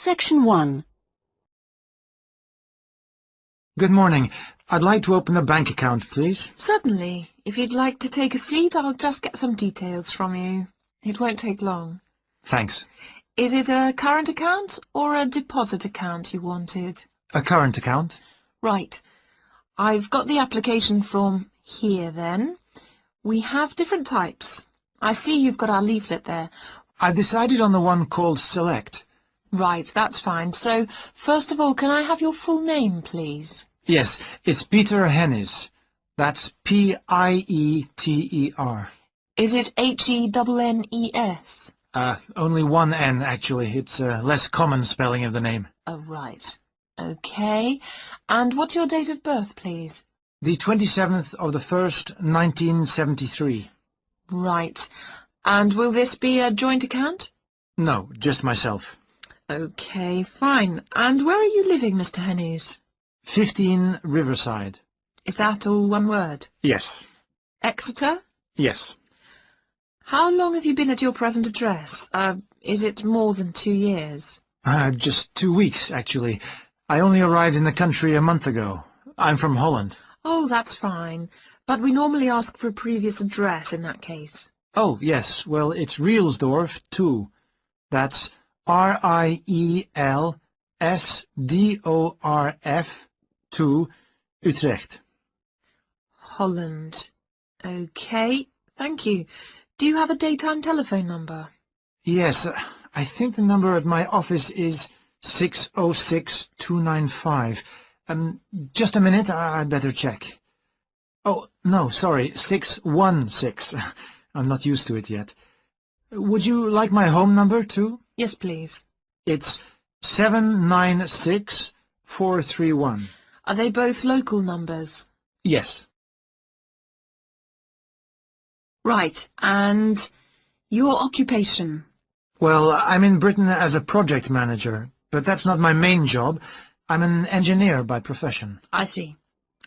Section 1. Good morning. I'd like to open a bank account, please. Certainly. If you'd like to take a seat, I'll just get some details from you. It won't take long. Thanks. Is it a current account or a deposit account you wanted? A current account? Right. I've got the application form here then. We have different types. I see you've got our leaflet there. I've decided on the one called Select. Right, that's fine. So, first of all, can I have your full name, please? Yes, it's Peter Hennis. That's P-I-E-T-E-R. Is it H-E-N-N-E-S? Only one N, actually. It's a less common spelling of the name. Oh, right. Okay. And what's your date of birth, please? The 27th of the 1st, 1973. Right. And will this be a joint account? No, just myself. Okay, fine. And where are you living, Mr. Hennies? 15 Riverside. Is that all one word? Yes. Exeter? Yes. How long have you been at your present address? Is it more than 2 years? Just 2 weeks, actually. I only arrived in the country a month ago. I'm from Holland. Oh, that's fine. But we normally ask for a previous address in that case. Oh, yes. Well, it's Rielsdorf 2. That's R-I-E-L-S-D-O-R-F 2, Utrecht. Holland. Okay, thank you. Do you have a daytime telephone number? Yes, I think the number at my office is 606-295. Just a minute, I'd better check. Oh, no, sorry, 616. I'm not used to it yet. Would you like my home number, too? Yes, please. It's 796431. Are they both local numbers? Yes. Right, and your occupation? Well, I'm in Britain as a project manager, but that's not my main job. I'm an engineer by profession. I see.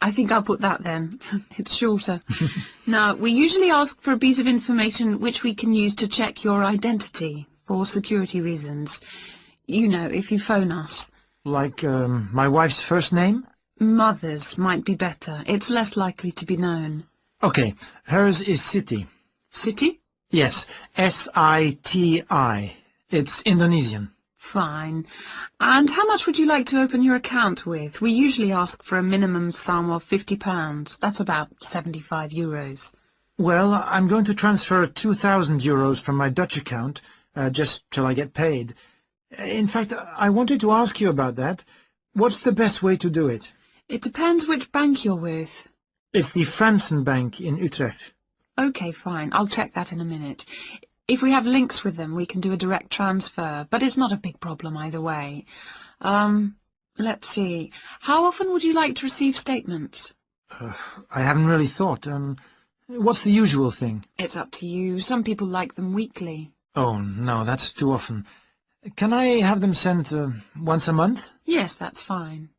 I think I'll put that then. It's shorter. Now, we usually ask for a piece of information which we can use to check your identity for security reasons. You know, if you phone us. Like my wife's first name? Mother's might be better. It's less likely to be known. Okay, hers is Siti. Siti? Yes, S-I-T-I. It's Indonesian. Fine. And how much would you like to open your account with? We usually ask for a minimum sum of £50. That's about 75 euros. Well, I'm going to transfer 2,000 euros from my Dutch account, just till I get paid. In fact, I wanted to ask you about that. What's the best way to do it? It depends which bank you're with. It's the Fransen Bank in Utrecht. Okay, fine. I'll check that in a minute. If we have links with them, we can do a direct transfer, but it's not a big problem either way. Let's see. How often would you like to receive statements? I haven't really thought. What's the usual thing? It's up to you. Some people like them weekly. Oh, no, that's too often. Can I have them sent once a month? Yes, that's fine.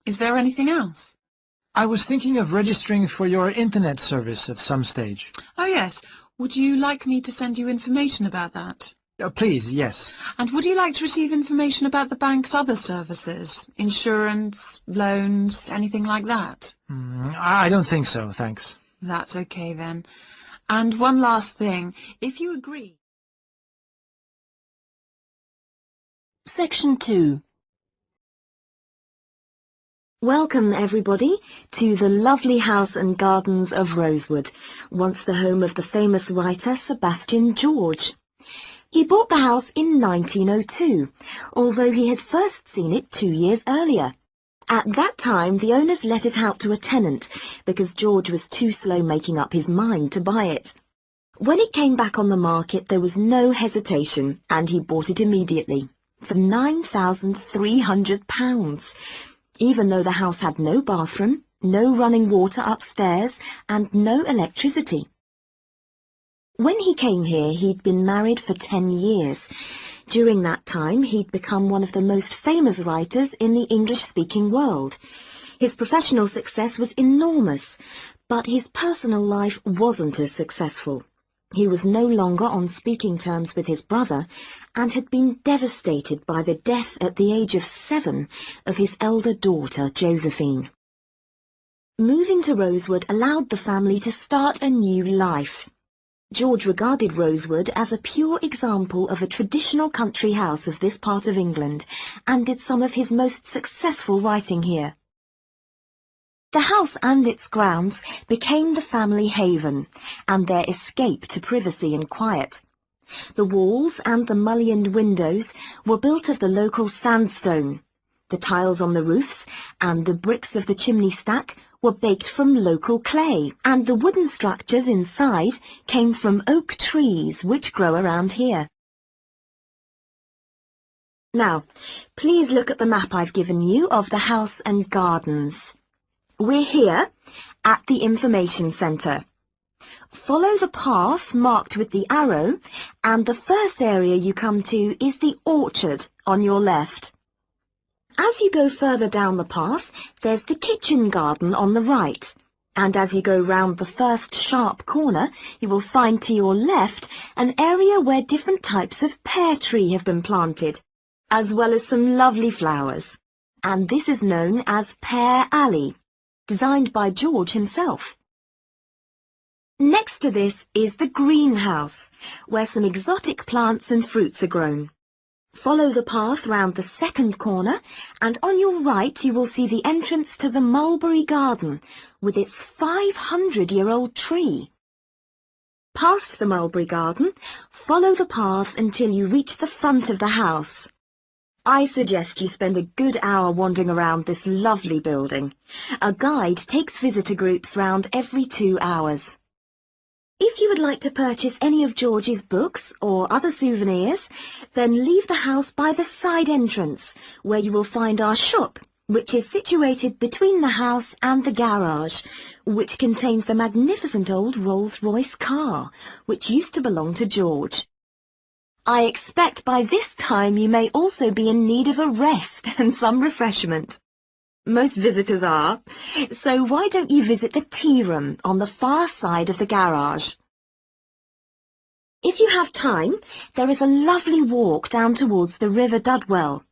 Is there anything else? I was thinking of registering for your internet service at some stage. Oh, yes. Would you like me to send you information about that? Please, yes. And would you like to receive information about the bank's other services? Insurance, loans, anything like that? I don't think so, thanks. That's okay then. And one last thing. If you agree... Section 2. Welcome, everybody, to the lovely house and gardens of Rosewood, once the home of the famous writer Sebastian George. He bought the house in 1902, although he had first seen it 2 years earlier. At that time, the owners let it out to a tenant, because George was too slow making up his mind to buy it. When it came back on the market, there was no hesitation, and he bought it immediately, for £9,300. Even though the house had no bathroom, no running water upstairs, and no electricity. When he came here, he'd been married for 10 years. During that time, he'd become one of the most famous writers in the English-speaking world. His professional success was enormous, but his personal life wasn't as successful. He was no longer on speaking terms with his brother and had been devastated by the death at the age of 7 of his elder daughter, Josephine. Moving to Rosewood allowed the family to start a new life. George regarded Rosewood as a pure example of a traditional country house of this part of England and did some of his most successful writing here. The house and its grounds became the family haven and their escape to privacy and quiet. The walls and the mullioned windows were built of the local sandstone. The tiles on the roofs and the bricks of the chimney stack were baked from local clay, and the wooden structures inside came from oak trees which grow around here. Now, please look at the map I've given you of the house and gardens. We're here at the information centre. Follow the path marked with the arrow, and the first area you come to is the orchard on your left. As you go further down the path, there's the kitchen garden on the right, and as you go round the first sharp corner, you will find to your left an area where different types of pear tree have been planted, as well as some lovely flowers, and this is known as Pear Alley, designed by George himself. Next to this is the greenhouse, where some exotic plants and fruits are grown. Follow the path round the second corner, and on your right you will see the entrance to the mulberry garden with its 500-year-old tree. Past the mulberry garden, follow the path until you reach the front of the house. I suggest you spend a good hour wandering around this lovely building. A guide takes visitor groups round every 2 hours. If you would like to purchase any of George's books or other souvenirs, then leave the house by the side entrance, where you will find our shop, which is situated between the house and the garage, which contains the magnificent old Rolls-Royce car, which used to belong to George. I expect by this time you may also be in need of a rest and some refreshment. Most visitors are, so why don't you visit the tea room on the far side of the garage? If you have time, there is a lovely walk down towards the River Dudwell.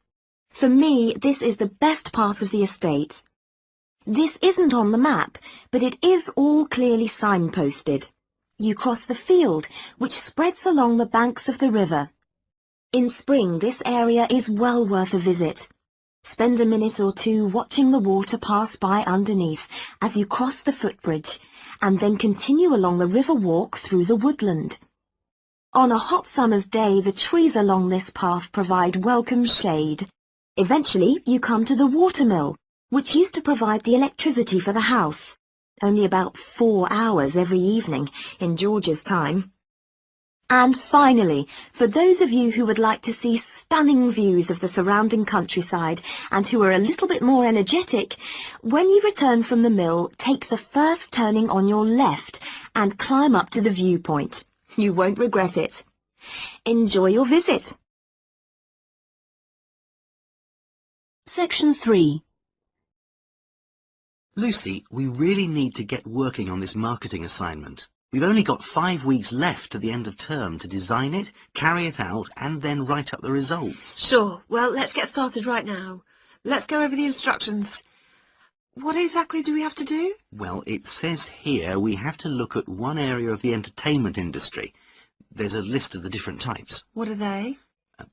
For me, this is the best part of the estate. This isn't on the map, but it is all clearly signposted. You cross the field, which spreads along the banks of the river. In spring, this area is well worth a visit. Spend a minute or two watching the water pass by underneath as you cross the footbridge, and then continue along the river walk through the woodland. On a hot summer's day, the trees along this path provide welcome shade. Eventually, you come to the watermill, which used to provide the electricity for the house, only about 4 hours every evening in George's time. And finally, for those of you who would like to see stunning views of the surrounding countryside and who are a little bit more energetic, when you return from the mill, take the first turning on your left and climb up to the viewpoint. You won't regret it. Enjoy your visit. Section 3. Lucy, we really need to get working on this marketing assignment. We've only got 5 weeks left to the end of term to design it, carry it out, and then write up the results. Sure. Well, let's get started right now. Let's go over the instructions. What exactly do we have to do? Well, it says here we have to look at one area of the entertainment industry. There's a list of the different types. What are they?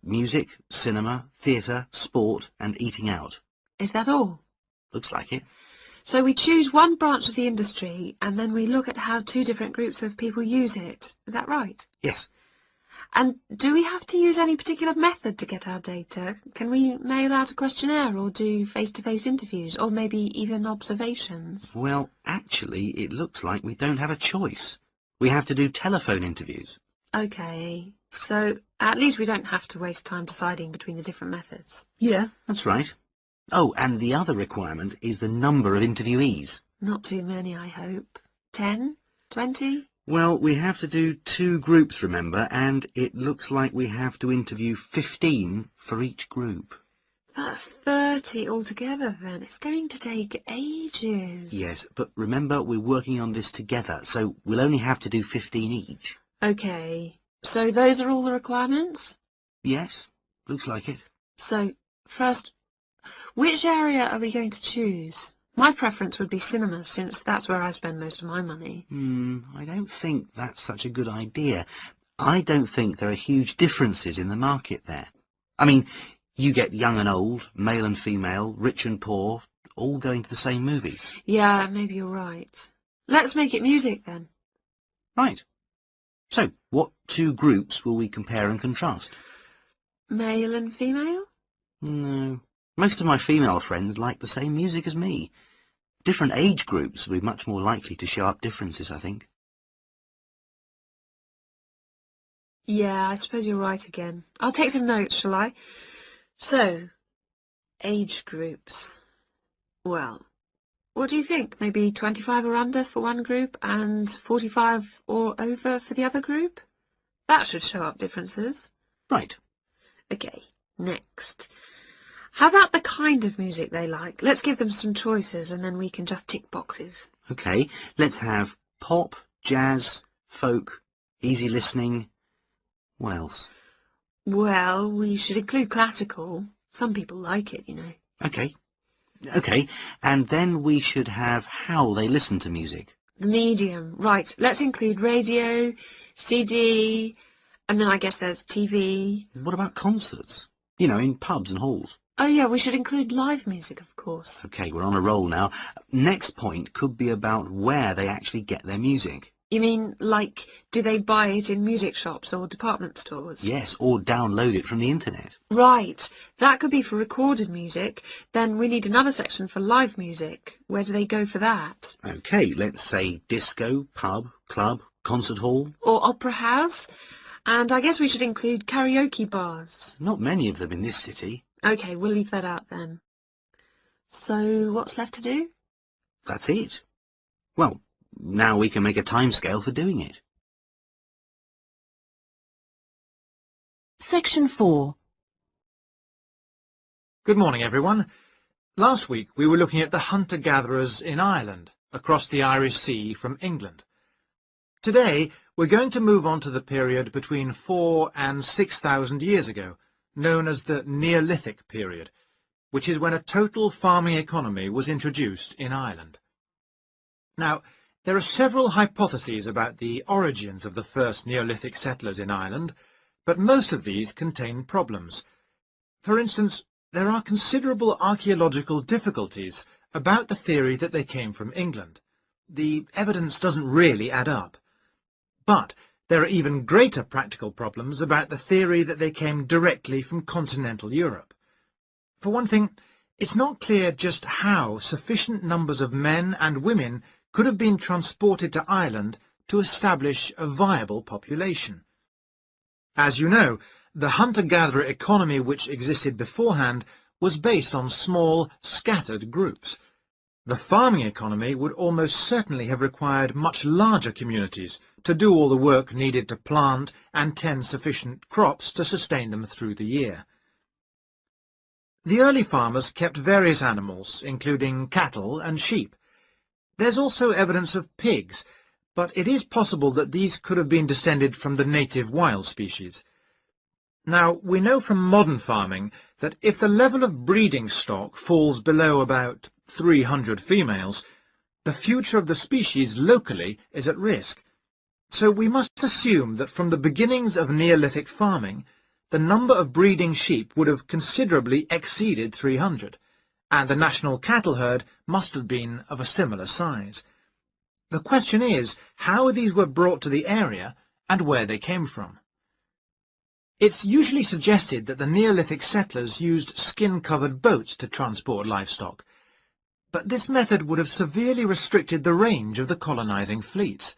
Music, cinema, theatre, sport, and eating out. Is that all? Looks like it. So we choose one branch of the industry, and then we look at how 2 different groups of people use it. Is that right? Yes. And do we have to use any particular method to get our data? Can we mail out a questionnaire or do face-to-face interviews, or maybe even observations? Well, actually, it looks like we don't have a choice. We have to do telephone interviews. OK, so at least we don't have to waste time deciding between the different methods. Yeah, that's right. Oh, and the other requirement is the number of interviewees. Not too many, I hope. 10? 20? Well, we have to do 2 groups, remember, and it looks like we have to interview 15 for each group. That's 30 altogether, then. It's going to take ages. Yes, but remember, we're working on this together, so we'll only have to do 15 each. Okay, so those are all the requirements? Yes, looks like it. So, first, which area are we going to choose? My preference would be cinema, since that's where I spend most of my money. I don't think that's such a good idea. I don't think there are huge differences in the market there. I mean, you get young and old, male and female, rich and poor, all going to the same movies. Yeah, maybe you're right. Let's make it music, then. Right. So, what two groups will we compare and contrast? Male and female? No. Most of my female friends like the same music as me. Different age groups will be much more likely to show up differences, I think. Yeah, I suppose you're right again. I'll take some notes, shall I? So, age groups. Well, what do you think? Maybe 25 or under for one group and 45 or over for the other group? That should show up differences. Right. Okay, next. How about the kind of music they like? Let's give them some choices and then we can just tick boxes. Okay, let's have pop, jazz, folk, easy listening. What else? Well, we should include classical. Some people like it, you know. Okay, and then we should have how they listen to music. The medium. Right, let's include radio, CD, and then I guess there's TV. What about concerts? You know, in pubs and halls. Oh yeah, we should include live music, of course. Okay, we're on a roll now. Next point could be about where they actually get their music. You mean, like, do they buy it in music shops or department stores? Yes, or download it from the internet. Right, that could be for recorded music. Then we need another section for live music. Where do they go for that? Okay, let's say disco, pub, club, concert hall. Or opera house. And I guess we should include karaoke bars. Not many of them in this city. Okay, we'll leave that out then. So, what's left to do? That's it. Well, now we can make a timescale for doing it. Section 4. Good morning, everyone. Last week we were looking at the hunter-gatherers in Ireland, across the Irish Sea from England. Today we're going to move on to the period between 4,000 and 6,000 years ago, known as the Neolithic period, which is when a total farming economy was introduced in Ireland. Now, there are several hypotheses about the origins of the first Neolithic settlers in Ireland, but most of these contain problems. For instance, there are considerable archaeological difficulties about the theory that they came from England. The evidence doesn't really add up. But there are even greater practical problems about the theory that they came directly from continental Europe. For one thing, it's not clear just how sufficient numbers of men and women could have been transported to Ireland to establish a viable population. As you know, the hunter-gatherer economy which existed beforehand was based on small, scattered groups. The farming economy would almost certainly have required much larger communities to do all the work needed to plant and tend sufficient crops to sustain them through the year. The early farmers kept various animals, including cattle and sheep. There's also evidence of pigs, but it is possible that these could have been descended from the native wild species. Now, we know from modern farming that if the level of breeding stock falls below about 300 females, the future of the species locally is at risk. So we must assume that from the beginnings of Neolithic farming, the number of breeding sheep would have considerably exceeded 300. And the national cattle herd must have been of a similar size. The question is how these were brought to the area and where they came from. It's usually suggested that the Neolithic settlers used skin-covered boats to transport livestock, but this method would have severely restricted the range of the colonizing fleets.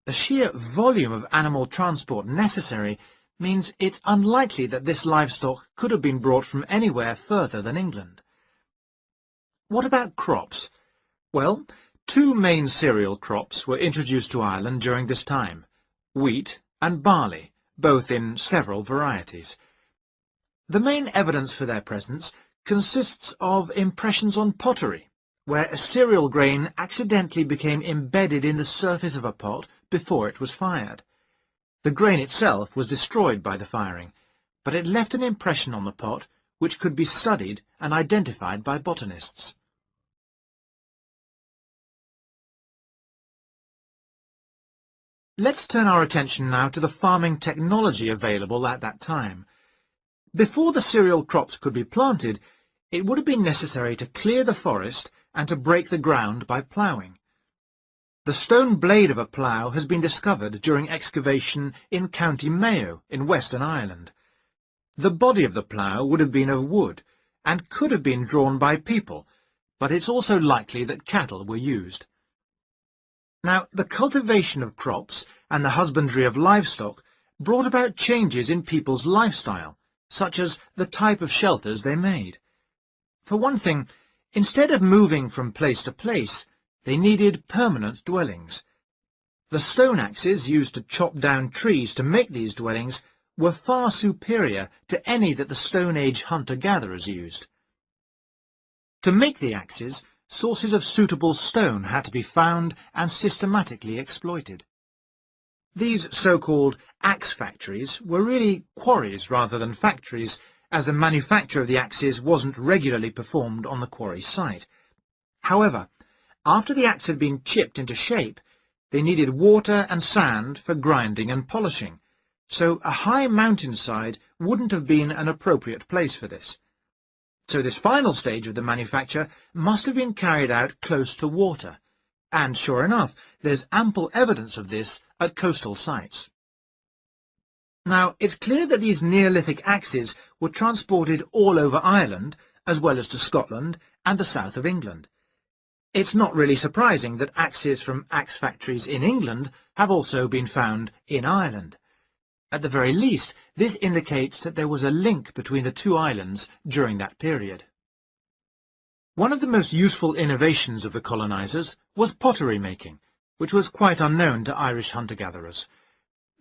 The sheer volume of animal transport necessary means it's unlikely that this livestock could have been brought from anywhere further than England. What about crops? Well, two main cereal crops were introduced to Ireland during this time, wheat and barley, both in several varieties. The main evidence for their presence consists of impressions on pottery, where a cereal grain accidentally became embedded in the surface of a pot before it was fired. The grain itself was destroyed by the firing, but it left an impression on the pot which could be studied and identified by botanists. Let's turn our attention now to the farming technology available at that time. Before the cereal crops could be planted, it would have been necessary to clear the forest and to break the ground by ploughing. The stone blade of a plough has been discovered during excavation in County Mayo in Western Ireland. The body of the plough would have been of wood and could have been drawn by people, but it's also likely that cattle were used. Now, the cultivation of crops and the husbandry of livestock brought about changes in people's lifestyle, such as the type of shelters they made. For one thing, instead of moving from place to place, they needed permanent dwellings. The stone axes used to chop down trees to make these dwellings were far superior to any that the Stone Age hunter-gatherers used. To make the axes, sources of suitable stone had to be found and systematically exploited. These so-called axe factories were really quarries rather than factories, as the manufacture of the axes wasn't regularly performed on the quarry site. However, after the axe had been chipped into shape, they needed water and sand for grinding and polishing, so a high mountainside wouldn't have been an appropriate place for this. So this final stage of the manufacture must have been carried out close to water, and sure enough, there's ample evidence of this at coastal sites. Now, it's clear that these Neolithic axes were transported all over Ireland, as well as to Scotland and the south of England. It's not really surprising that axes from axe factories in England have also been found in Ireland. At the very least, this indicates that there was a link between the two islands during that period. One of the most useful innovations of the colonizers was pottery making, which was quite unknown to Irish hunter-gatherers.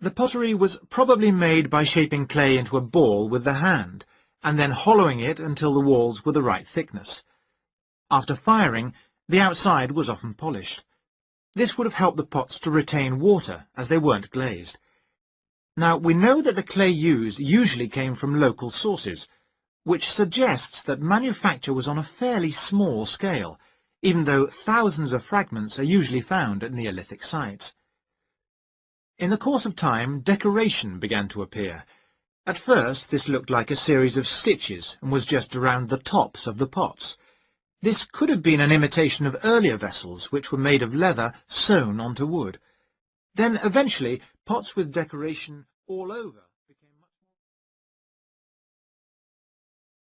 The pottery was probably made by shaping clay into a ball with the hand, and then hollowing it until the walls were the right thickness. After firing, the outside was often polished. This would have helped the pots to retain water, as they weren't glazed. Now, we know that the clay used usually came from local sources, which suggests that manufacture was on a fairly small scale, even though thousands of fragments are usually found at Neolithic sites. In the course of time, decoration began to appear. At first, this looked like a series of stitches and was just around the tops of the pots. This could have been an imitation of earlier vessels, which were made of leather sewn onto wood. Then, eventually, pots with decoration all over